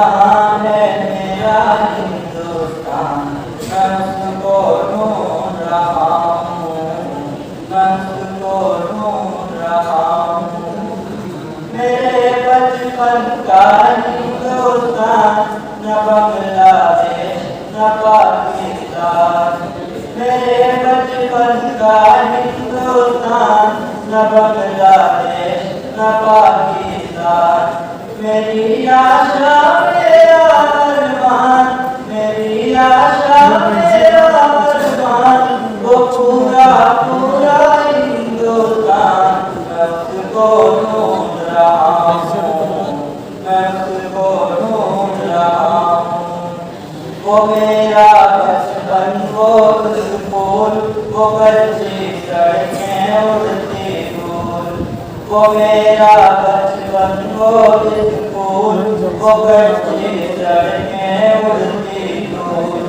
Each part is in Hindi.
कहाँ है मेरा हिंदुस्तान, मैं उसको ढूंढ रहा हूँ, मैं उसको ढूंढ रहा हूँ। मेरे बचपन का हिंदुस्तान, न बांग्लादेश न पाकिस्तान। मेरे बचपन का हिंदुस्तान, न बांग्लादेश न पाकिस्तान। मेरी आशा मेरा अरमान, मेरी आशा मेरा अरमान, वो पूरा पूरा हिंदुस्तान, मैं उसको ढूंढ रहा हूँ, मैं उसको ढूंढ रहा हूँ। वो मेरा बचपन वो स्कूल, वो कच्ची सड़कें उड़ती धूल। वो मेरा बचपन वो स्कूल, वो कच्ची सड़कें उड़ती धूल।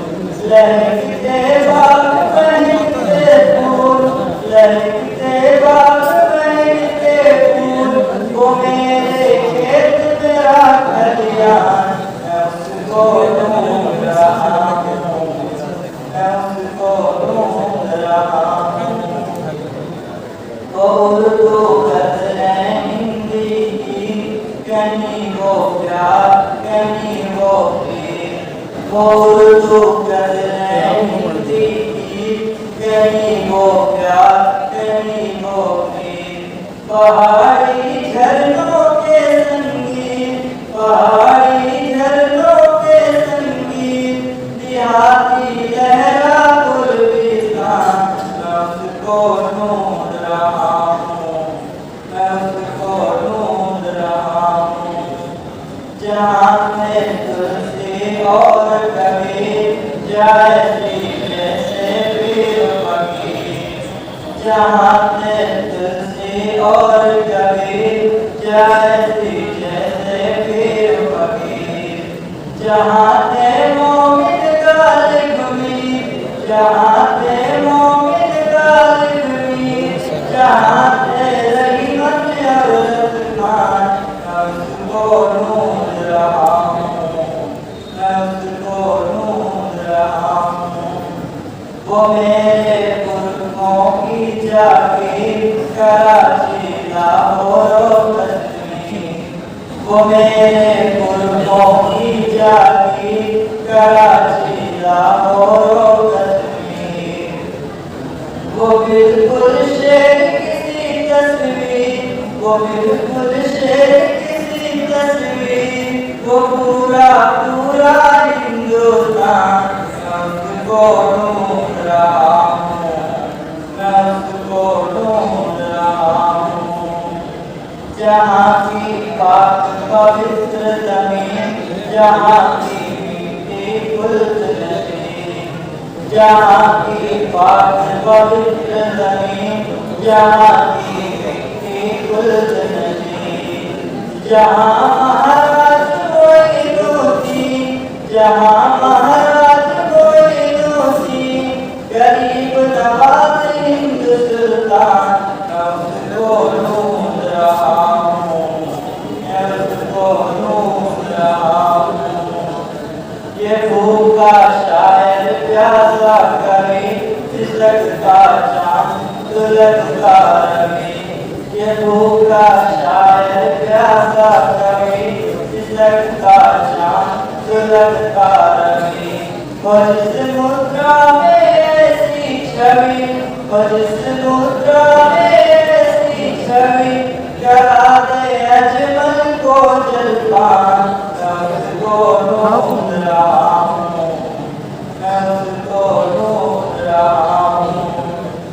लहकते बाग महकते फूल, लहकते बाग महकते फूल। वो मेरे खेत मेरा खलियान, मैं उसको ढूंढ रहा हूँ, मैं उसको ढूंढ रहा हूँ। वो उर्दू गज़लें हिंदी की, कहीं वो प्यार कहीं वो पीर। वो उर्दू गज़लें हिंदी की, कहीं वो प्यार कहीं वो पीर। पहाड़ी झरनों के संगीत, पहाड़ी झरनों के संगीत। देहाती लहरा गुलबिस्तान, मैं उसको ढूंढ रहा हूँ, मैं उसको ढूंढ रहा हूँ। जहाँ में तुलसी और कबीर, जैसी जैसे पीर फकीर। जहाँ में तुलसी और कबीर, जैसी जैसे पीर फकीर। जहाँ थे मोमिन गालिब मीर, जहाँ थे मोमिन गालिब मीर। जहाँ थे रहीमत अरमान, मैं उसको ढूंढ रहा हूँ, मैं उसको ढूंढ रहा हूँ। वो मेरे पुरखों की जागीर, कराची लाहौर कश्मीर। वो मेरे पुरखों की जागीर, कराची लाहौर कश्मीर। वो बिल्कुल शेर किसी तस्वीर, वो बिल्कुल शेर किसी तस्वीर। वो पूरा पूरा हिंदुस्तान, मैं उसको ढूंढ रहा हूँ, मैं उसको ढूंढ रहा हूँ। जहाँ की पाक पवित्र ज़मीन, जहाँ की मिट्टी गुलज़री। जहाँ की पाक पवित्र ज़मीन, जहाँ की मिट्टी गुलज़री। जहाँ महाराज मोइनुद्दीन, जहाँ महाराज मोइनुद्दीन। गरीब नवाज हिंद सुल्तान, मैं उसको ढूंढ रहा हूँ, मैं उसको ढूंढ रहा हूँ। ये भूखा शायर प्यासा कवि, तिलक का चाँद तिलक का रवि। ये भूखा शायर प्यासा कवि, तिलक का चाँद तिलक का रवि। और इस मुद्रा में ऐसी छवि, और इस मुद्रा में ऐसी छवि। करा दे अजमल को जलपान, मैं उसको ढूंढ रहा हूँ, मैं उसको ढूंढ रहा हूँ।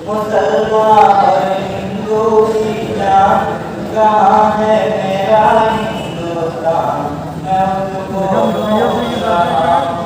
मुसलमान और हिंदू की जान, कहाँ है मेरा हिंदुस्तान, मैं उसको ढूंढ रहा हूँ।